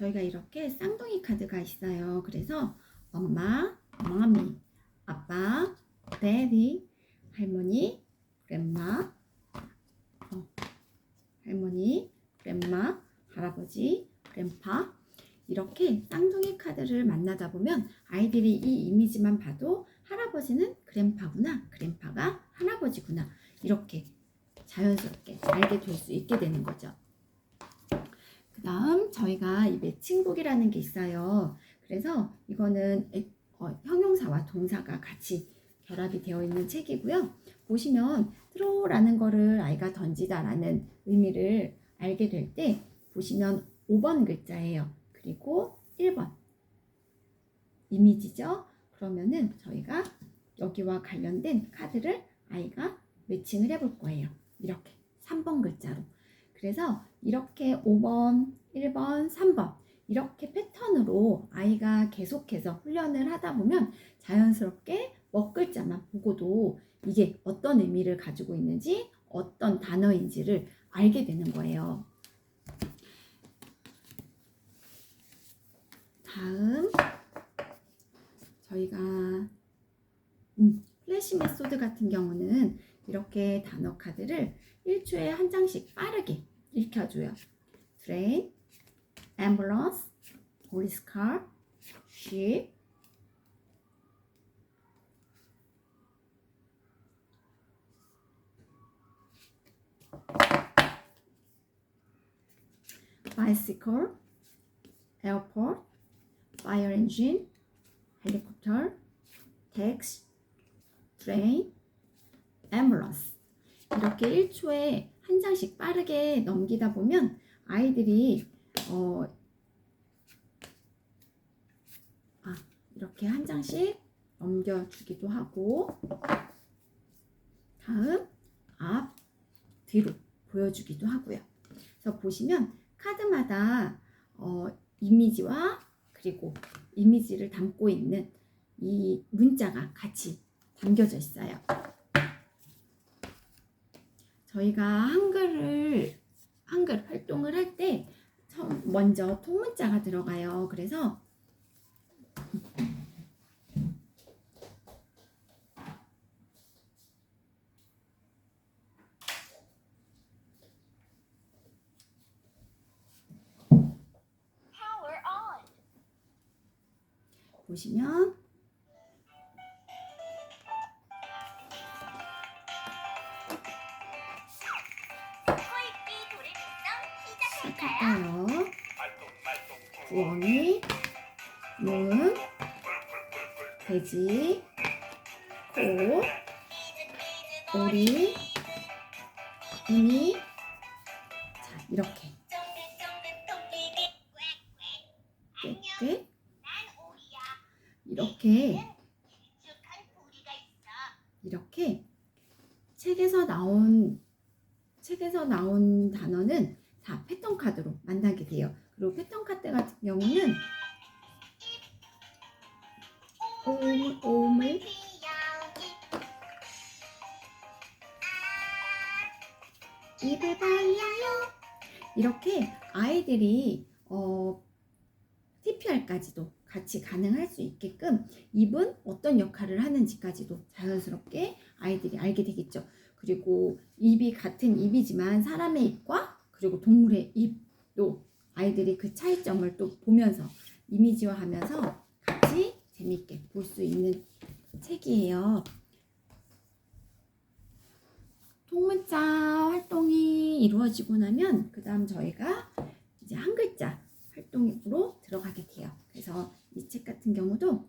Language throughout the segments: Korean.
저희가 이렇게 쌍둥이 카드가 있어요. 그래서 엄마, mommy, 아빠, daddy, 할머니, grandma, 할머니, grandma, 할아버지, grandpa. 이렇게 쌍둥이 카드를 만나다 보면 아이들이 이 이미지만 봐도 할아버지는 grandpa구나, grandpa가 할아버지구나, 이렇게 자연스럽게 알게 될 수 있게 되는 거죠. 그 다음 저희가 이 매칭북이라는 게 있어요. 그래서 이거는 형용사와 동사가 같이 결합이 되어 있는 책이고요. 보시면 thro라는 거를 아이가 던지다라는 의미를 알게 될 때 보시면 5번 글자예요. 그리고 1번 이미지죠. 그러면은 저희가 여기와 관련된 카드를 아이가 매칭을 해볼 거예요. 이렇게 3번 글자로. 그래서 이렇게 5번, 1번, 3번 이렇게 패턴으로 아이가 계속해서 훈련을 하다 보면 자연스럽게 먹글자만 보고도 이게 어떤 의미를 가지고 있는지, 어떤 단어인지를 알게 되는 거예요. 다음 저희가 플래시 메소드 같은 경우는 이렇게 단어 카드를 1초에 한 장씩 빠르게 읽혀줘요. train, ambulance, police car, ship, bicycle, airport, fire engine, helicopter, taxi, train, ambulance. 이렇게 1초에 한 장씩 빠르게 넘기다 보면 아이들이 이렇게 한 장씩 넘겨주기도 하고, 다음 앞, 뒤로 보여주기도 하고요. 그래서 보시면 카드마다 이미지와 그리고 이미지를 담고 있는 이 문자가 같이 담겨져 있어요. 저희가 한글 활동을 할 때 먼저 통문자가 들어가요. 그래서 보시면 시작할까요? 구렁이, 눈, 돼지, 코, 오리, 이미. 자, 이렇게 꽥꽥 이렇게 책에서 나온 단어는 다 패턴 카드로 만나게 돼요. 그리고 패턴 카드 같은 경우는 오물, 입을 벌려요. 이렇게 아이들이 TPR까지도 같이 가능할 수 있게끔 입은 어떤 역할을 하는지까지도 자연스럽게 아이들이 알게 되겠죠. 그리고 입이 같은 입이지만 사람의 입과 그리고 동물의 입도 아이들이 그 차이점을 또 보면서 이미지화하면서 같이 재밌게 볼 수 있는 책이에요. 통문자 활동이 이루어지고 나면 그 다음 저희가 이제 한 글자 활동으로 들어가게 돼요. 그래서 이 책 같은 경우도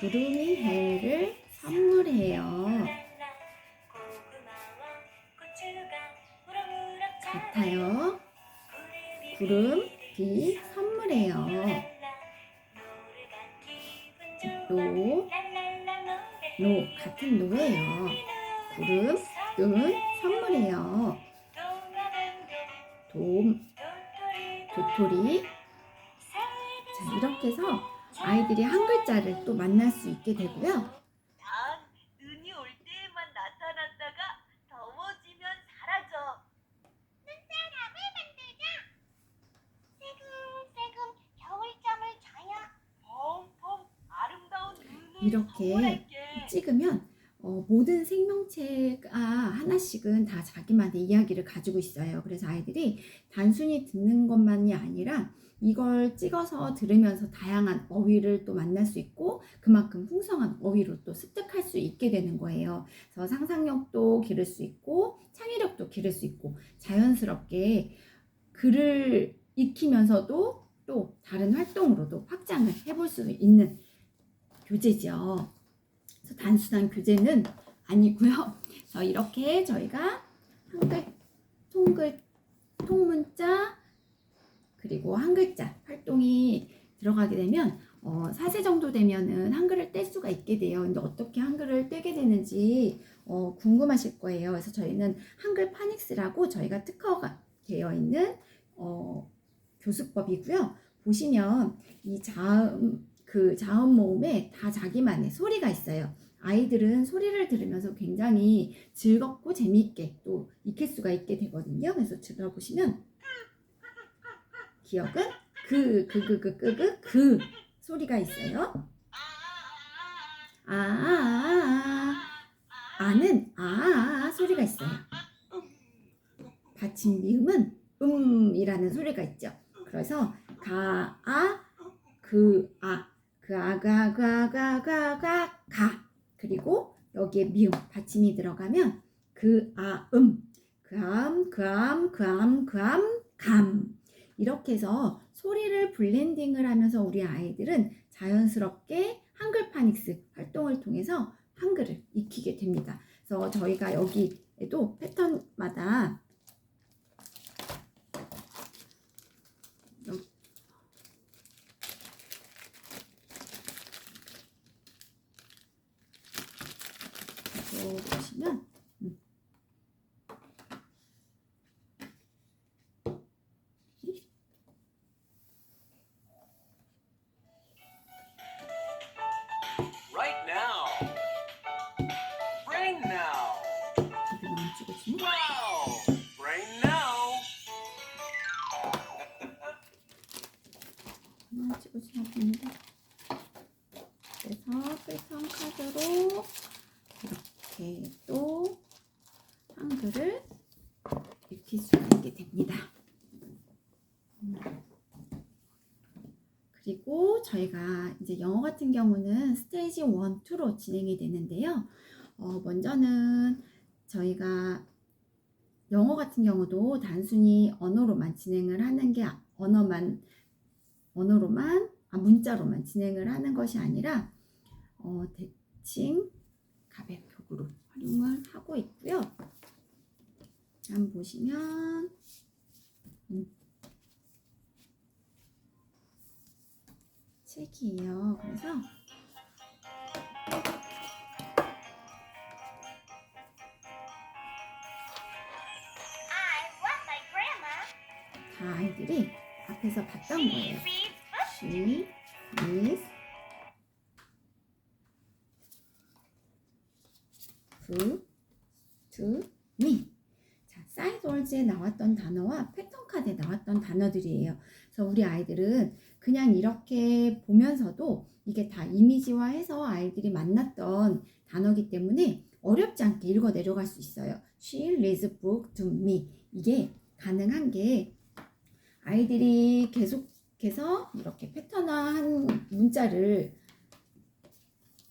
구름이 해를 선물해요. 같아요. 구름, 비, 선물해요. 노, 같은 노예요. 구름, 눈, 선물해요. 도토리. 자, 이렇게 해서 아이들이 한 글자를 또 만날 수 있게 되고요. 난 눈이 올 때에만 나타났다가 더워지면 사라져. 눈사람을 만들자. 새금새금 겨울잠을 자야 펑펑 아름다운 눈을 이렇게 선물할게. 찍으면 모든 생명체가 하나씩은 다 자기만의 이야기를 가지고 있어요. 그래서 아이들이 단순히 듣는 것만이 아니라 이걸 찍어서 들으면서 다양한 어휘를 또 만날 수 있고 그만큼 풍성한 어휘로 또 습득할 수 있게 되는 거예요. 그래서 상상력도 기를 수 있고 창의력도 기를 수 있고 자연스럽게 글을 익히면서도 또 다른 활동으로도 확장을 해볼 수 있는 교재죠. 그래서 단순한 교재는 아니고요. 이렇게 저희가 한글, 통문자 그리고 한 글자 활동이 들어가게 되면 4세 정도 되면은 한글을 뗄 수가 있게 돼요. 근데 어떻게 한글을 떼게 되는지 궁금하실 거예요. 그래서 저희는 한글 파닉스라고 저희가 특화가 되어 있는 교수법이고요. 보시면 이 자음 모음에 다 자기만의 소리가 있어요. 아이들은 소리를 들으면서 굉장히 즐겁고 재미있게 또 익힐 수가 있게 되거든요. 그래서 들어보시면 기억은 그 소리가 있어요. 아는 소리가 있어요. 받침 미음은 이라는 소리가 있죠. 그래서 가 그리고 여기에 미음 받침이 들어가면 감 이렇게 해서 소리를 블렌딩을 하면서 우리 아이들은 자연스럽게 한글 파닉스 활동을 통해서 한글을 익히게 됩니다. 그래서 저희가 여기에도 패턴마다 보시면 Right now. Brain now. 여기만 찍어주면 Wow. Brain now. 하나 찍어주면 됩니다. 그래서 패턴 카드로 이렇게 또 한글을 익힐 수가 있게 됩니다. 그리고 저희가 이제 영어 같은 경우는 스테이지 1, 2로 진행이 되는데요. 먼저는 저희가 영어 같은 경우도 단순히 언어로만 진행을 하는 게 문자로만 진행을 하는 것이 아니라 대칭, 가ቤ표구로 활용을 하고 있고요. 한번 보시면 책이에요. 그래서 다 아이들이 앞에서 봤던 거예요. She is good to me. 자, 사이드 월즈에 나왔던 단어와 패턴 카드에 나왔던 단어들이에요. 그래서 우리 아이들은 그냥 이렇게 보면서도 이게 다 이미지화해서 아이들이 만났던 단어이기 때문에 어렵지 않게 읽어 내려갈 수 있어요. She reads book to me. 이게 가능한 게 아이들이 계속해서 이렇게 패턴화한 문자를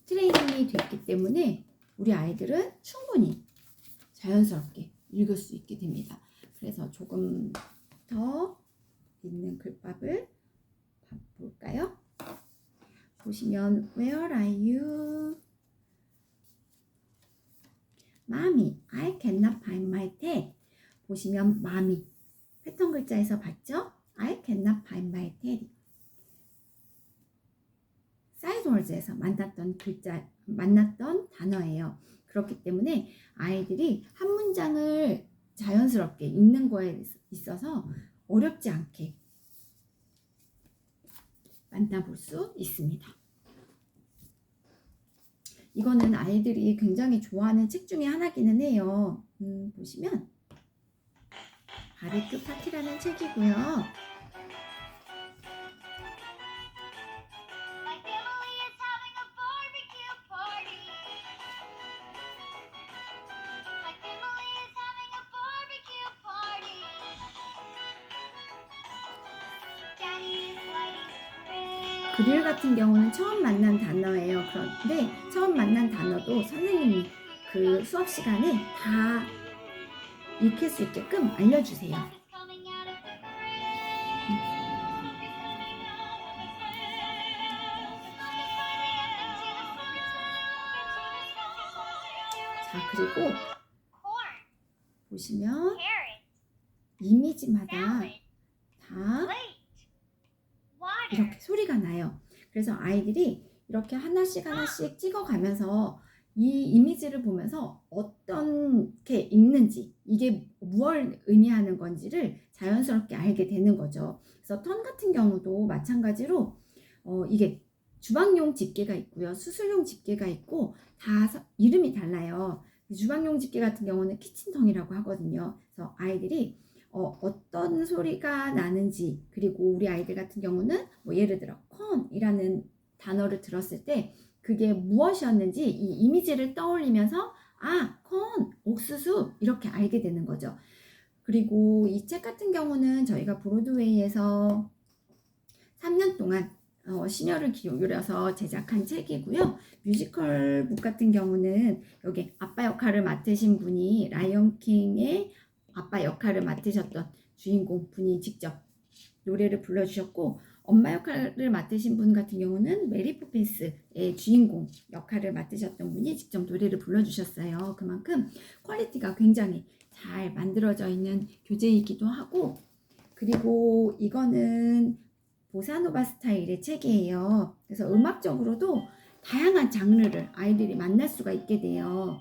트레이닝이 됐기 때문에 우리 아이들은 충분히 자연스럽게 읽을 수 있게 됩니다. 그래서 조금 더 있는 글밥을 볼까요? 보시면 Where are you? Mommy, I cannot find my tag. 보시면 Mommy 패턴 글자에서 봤죠? I cannot find my tag. 사이드 월즈에서 만났던 단어예요. 그렇기 때문에 아이들이 한 문장을 자연스럽게 읽는 거에 있어서 어렵지 않게 만나볼 수 있습니다. 이거는 아이들이 굉장히 좋아하는 책 중에 하나기는 해요. 보시면 바베큐 파티라는 책이고요. My family is having a barbecue party. My family is having a barbecue party. Daddy is lighting the grill. 그릴 같은 경우는 처음 만난 단어예요. 그런데 처음 만난 단어도 선생님이 그 수업 시간에 다 익힐 수 있게끔 알려주세요. Smoke is coming out of the grill. Smoke is coming out of the grill. Smoke is rising up into the smoke. 자, 그리고 Corn, 보시면 carrot, 이미지마다 salad, 다 plate, water. 이렇게 소리가 나요. 그래서 아이들이 이렇게 하나씩 하나씩 찍어가면서 이 이미지를 보면서 어떤 게 읽는지, 이게 무엇을 의미하는 건지를 자연스럽게 알게 되는 거죠. 그래서 턴 같은 경우도 마찬가지로 이게 주방용 집게가 있고요, 수술용 집게가 있고 다 이름이 달라요. 주방용 집게 같은 경우는 키친텅이라고 하거든요. 그래서 아이들이 어떤 소리가 나는지, 그리고 우리 아이들 같은 경우는 뭐 예를 들어 콘이라는 단어를 들었을 때 그게 무엇이었는지 이 이미지를 떠올리면서 아, 콘, 옥수수 이렇게 알게 되는 거죠. 그리고 이 책 같은 경우는 저희가 브로드웨이에서 3년 동안 심혈을 기울여서 제작한 책이고요. 뮤지컬 북 같은 경우는 여기 아빠 역할을 맡으신 분이 라이언킹의 아빠 역할을 맡으셨던 주인공 분이 직접 노래를 불러주셨고, 엄마 역할을 맡으신 분 같은 경우는 메리 포핀스의 주인공 역할을 맡으셨던 분이 직접 노래를 불러주셨어요. 그만큼 퀄리티가 굉장히 잘 만들어져 있는 교재이기도 하고, 그리고 이거는 보사노바 스타일의 책이에요. 그래서 음악적으로도 다양한 장르를 아이들이 만날 수가 있게 돼요.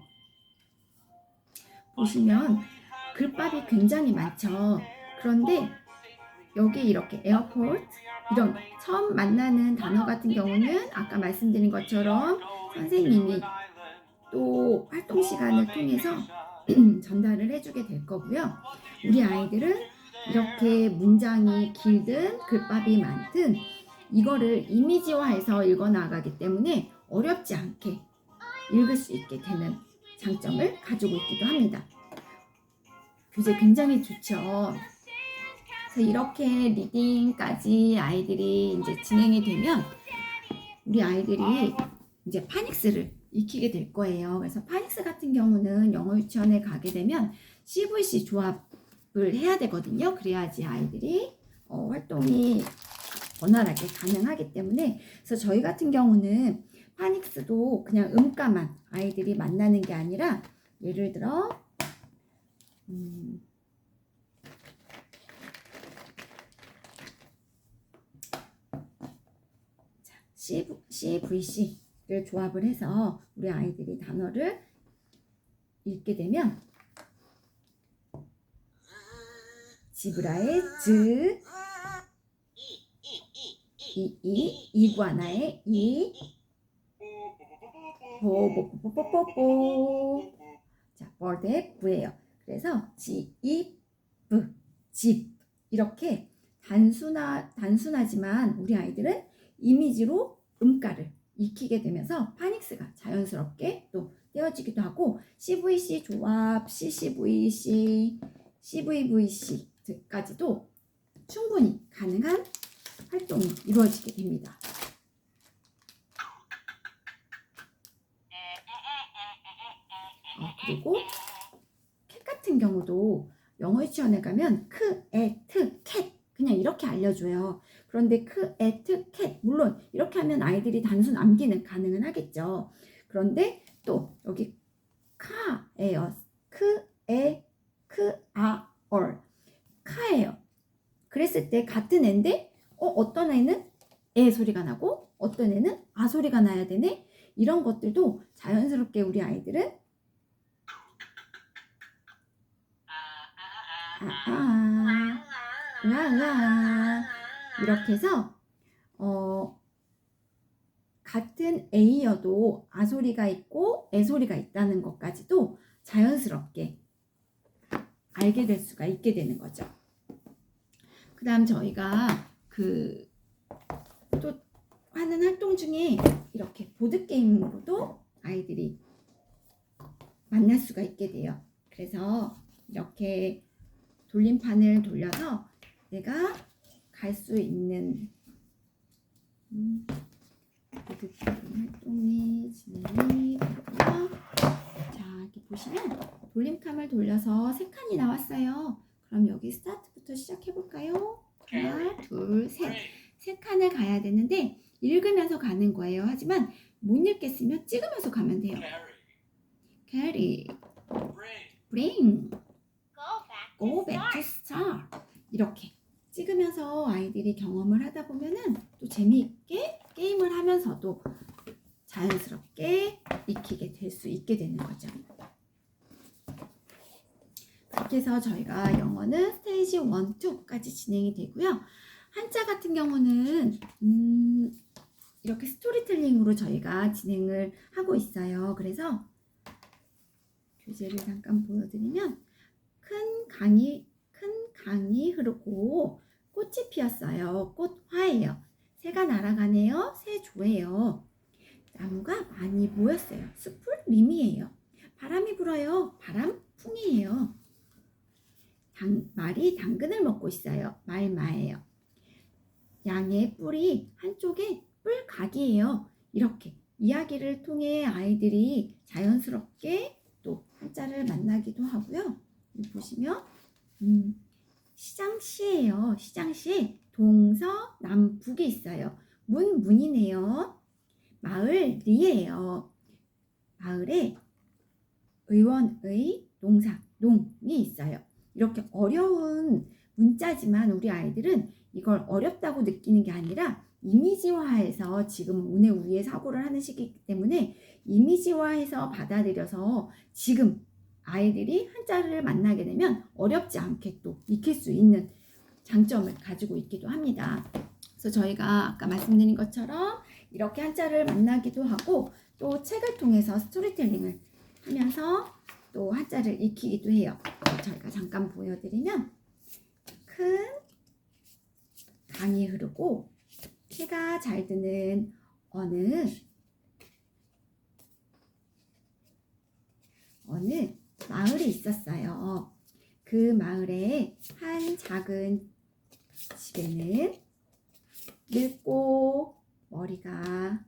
보시면 글밥이 굉장히 많죠. 그런데 여기 이렇게 에어포트, 이런 처음 만나는 단어 같은 경우는 아까 말씀드린 것처럼 선생님이 또 활동 시간을 통해서 전달을 해주게 될 거고요. 우리 아이들은 이렇게 문장이 길든 글밥이 많든 이거를 이미지화해서 읽어나가기 때문에 어렵지 않게 읽을 수 있게 되는 장점을 가지고 있기도 합니다. 교재 굉장히 좋죠. 그래서 이렇게 리딩까지 아이들이 이제 진행이 되면 우리 아이들이 이제 파닉스를 익히게 될 거예요. 그래서 파닉스 같은 경우는 영어 유치원에 가게 되면 CVC 조합을 해야 되거든요. 그래야지 아이들이 활동이 원활하게 가능하기 때문에, 그래서 저희 같은 경우는 파닉스도 그냥 음가만 아이들이 만나는 게 아니라 예를 들어 CVC를 조합을 해서 우리 아이들이 단어를 읽게 되면 지브라의 즈, 이구아나의 이, 보보보보보보. 자, 버드의 부예요. 그래서 지입브, 집, 이렇게 단순하지만 우리 아이들은 이미지로 음가를 익히게 되면서 파닉스가 자연스럽게 또 떼어지기도 하고, CVC 조합, CCVC, CVVC까지도 충분히 가능한 활동이 이루어지게 됩니다. 그리고 캣 같은 경우도 영어 유치원에 가면 크, 에, 트, 캣 그냥 이렇게 알려줘요. 그런데 크, 에, 트, 캣 물론 이렇게 하면 아이들이 단순 암기는 가능은 하겠죠. 그런데 또 여기 카예요. 크, 에, 크, 아, 얼 카예요. 그랬을 때 같은 애인데 어떤 애는 에 소리가 나고 어떤 애는 아 소리가 나야 되네. 이런 것들도 자연스럽게 우리 아이들은 으아 이렇게 해서 같은 A여도 아 소리가 있고 애 소리가 있다는 것까지도 자연스럽게 알게 될 수가 있게 되는 거죠. 그 다음 저희가 또 하는 활동 중에 이렇게 보드게임으로도 아이들이 만날 수가 있게 돼요. 그래서 이렇게 돌림판을 돌려서 내가 갈 수 있는 보드게임 활동이 진행이 되고요. 자, 이렇게 보시면 돌림판을 돌려서 3칸이 나왔어요. 그럼 여기 스타트부터 시작해 볼까요? 하나, 둘, 셋. 3칸을 가야 되는데 읽으면서 가는 거예요. 하지만 못 읽겠으면 찍으면서 가면 돼요. Carry. Carry, Bring. bring, Go back to go back to start. start. 이렇게 찍으면서 아이들이 경험을 하다 보면은 또 재미있게 게임을 하면서도 자연스럽게 익히게 될 수 있게 되는 거죠. 그렇게 해서 저희가 영어는 스테이지 1, 2까지 진행이 되고요. 한자 같은 경우는 이렇게 스토리텔링으로 저희가 진행을 하고 있어요. 그래서 교재를 잠깐 보여드리면 큰 강이 흐르고 꽃이 피었어요. 꽃화예요. 새가 날아가네요. 새조예요. 나무가 많이 모였어요. 숲을 림이에요. 바람이 불어요. 바람풍이에요. 말이 당근을 먹고 있어요. 말마예요. 양의 뿔이 한쪽에 뿔각이에요. 이렇게 이야기를 통해 아이들이 자연스럽게 또 한자를 만나기도 하고요. 여기 보시면 시장시예요. 시장시에 동서남북이 있어요. 문이네요. 마을 리예요. 마을에 의원의 농이 있어요. 이렇게 어려운 문자지만 우리 아이들은 이걸 어렵다고 느끼는 게 아니라 이미지화해서 지금 운의 우위에 사고를 하는 시기이기 때문에 이미지화해서 받아들여서 지금 아이들이 한자를 만나게 되면 어렵지 않게 또 익힐 수 있는 장점을 가지고 있기도 합니다. 그래서 저희가 아까 말씀드린 것처럼 이렇게 한자를 만나기도 하고 또 책을 통해서 스토리텔링을 하면서 또 한자를 익히기도 해요. 저희가 잠깐 보여드리면 큰 강이 흐르고 해가 잘 드는 어느 마을이 있었어요. 그 마을에 한 작은 집에는 늙고 머리가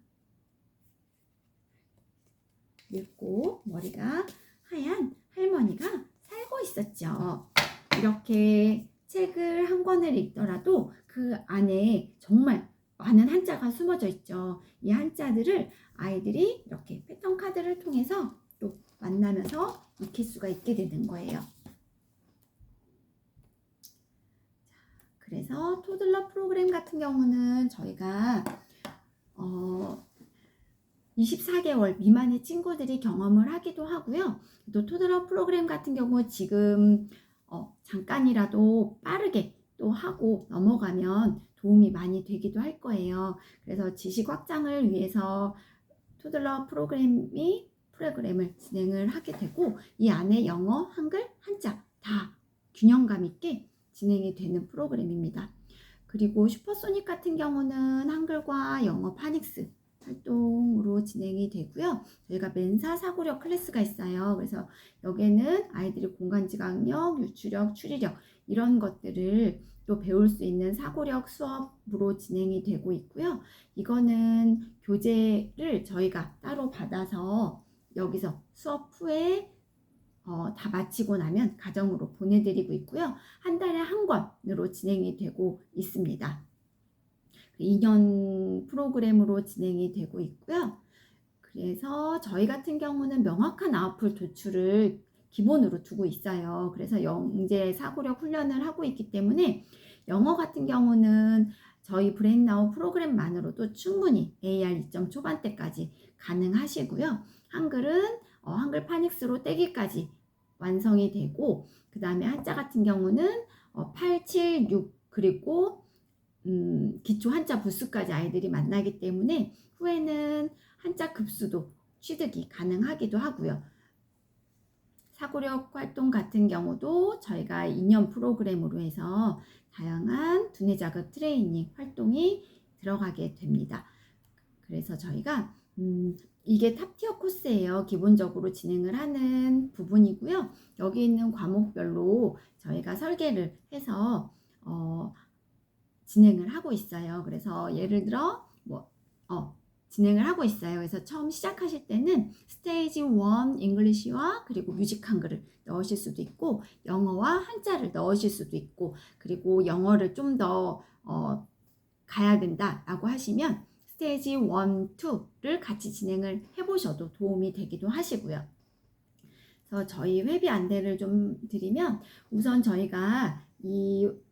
하얀 할머니가 살고 있었죠. 이렇게 책을 한 권을 읽더라도 그 안에 정말 많은 한자가 숨어져 있죠. 이 한자들을 아이들이 이렇게 패턴 카드를 통해서 또 만나면서 익힐 수가 있게 되는 거예요. 그래서 토들러 프로그램 같은 경우는 저희가 24개월 미만의 친구들이 경험을 하기도 하고요. 또 토들러 프로그램 같은 경우 지금 잠깐이라도 빠르게 또 하고 넘어가면 도움이 많이 되기도 할 거예요. 그래서 지식 확장을 위해서 토들러 프로그램을 진행을 하게 되고 이 안에 영어, 한글, 한자 다 균형감 있게 진행이 되는 프로그램입니다. 그리고 슈퍼소닉 같은 경우는 한글과 영어 파닉스 활동으로 진행이 되고요. 저희가 멘사 사고력 클래스가 있어요. 그래서 여기에는 아이들이 공간지각력, 유추력, 추리력 이런 것들을 또 배울 수 있는 사고력 수업으로 진행이 되고 있고요. 이거는 교재를 저희가 따로 받아서 여기서 수업 후에 다 마치고 나면 가정으로 보내드리고 있고요. 한 달에 한 권으로 진행이 되고 있습니다. 2년 프로그램으로 진행이 되고 있고요. 그래서 저희 같은 경우는 명확한 아웃풋 도출을 기본으로 두고 있어요. 그래서 영재 사고력 훈련을 하고 있기 때문에 영어 같은 경우는 저희 브레인나우 프로그램만으로도 충분히 AR 2점 초반대까지 가능하시고요. 한글은 한글 파닉스로 떼기까지 완성이 되고 그 다음에 한자 같은 경우는 8, 7, 6 그리고 기초 한자 부수까지 아이들이 만나기 때문에 후에는 한자 급수도 취득이 가능하기도 하고요. 사고력 활동 같은 경우도 저희가 2년 프로그램으로 해서 다양한 두뇌 자극 트레이닝 활동이 들어가게 됩니다. 그래서 저희가 이게 탑티어 코스예요. 기본적으로 진행을 하는 부분이고요. 여기 있는 과목별로 저희가 설계를 해서 진행을 하고 있어요. 그래서 예를 들어 진행을 하고 있어요. 그래서 처음 시작하실 때는 스테이지 1 잉글리시와 그리고 뮤직 한글을 넣으실 수도 있고 영어와 한자를 넣으실 수도 있고 그리고 영어를 좀 더 가야 된다라고 하시면 스테이지 1, 2를 같이 진행을 해보셔도 도움이 되기도 하시고요. 그래서 저희 회비 안내를 좀 드리면 우선 저희가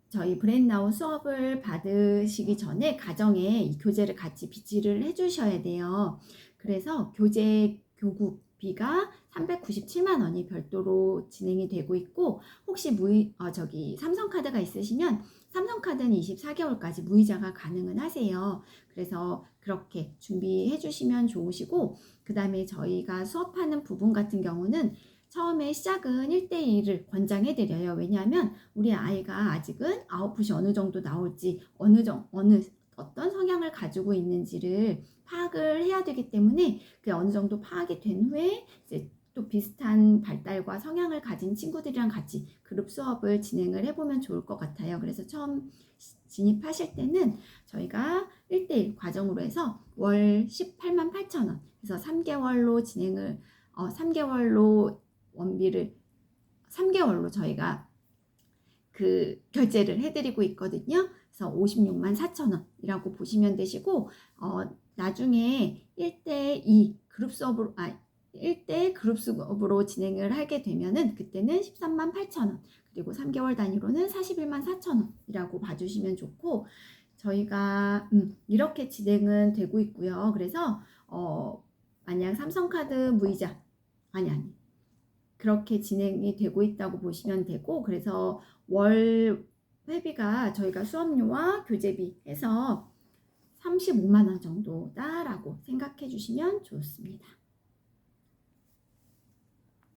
저희 브레인나우 수업을 받으시기 전에 가정에 이 교재를 같이 비치를 해주셔야 돼요. 그래서 교재 교구비가 397만 원이 별도로 진행이 되고 있고 혹시 삼성카드가 있으시면 삼성카드는 24개월까지 무이자가 가능은 하세요. 그래서 그렇게 준비해 주시면 좋으시고 그 다음에 저희가 수업하는 부분 같은 경우는 처음에 시작은 1대1을 권장해드려요. 왜냐하면 우리 아이가 아직은 아웃풋이 어느 정도 나올지 어떤 성향을 가지고 있는지를 파악을 해야 되기 때문에 그 어느 정도 파악이 된 후에 이제 또 비슷한 발달과 성향을 가진 친구들이랑 같이 그룹 수업을 진행을 해보면 좋을 것 같아요. 그래서 처음 진입하실 때는 저희가 1대1 과정으로 해서 월 18만 8천 원 그래서 3개월로 진행을 3개월로 원비를 3개월로 저희가 그 결제를 해드리고 있거든요. 그래서 56만 4천 원이라고 보시면 되시고 나중에 1대2 그룹 수업으로 1대 그룹 수업으로 진행을 하게 되면은 그때는 13만 8천 원 그리고 3개월 단위로는 41만 4천 원이라고 봐주시면 좋고 저희가 이렇게 진행은 되고 있고요. 그래서 만약 삼성카드 무이자 그렇게 진행이 되고 있다고 보시면 되고 그래서 월 회비가 저희가 수업료와 교재비 해서 35만 원 정도다라고 생각해 주시면 좋습니다.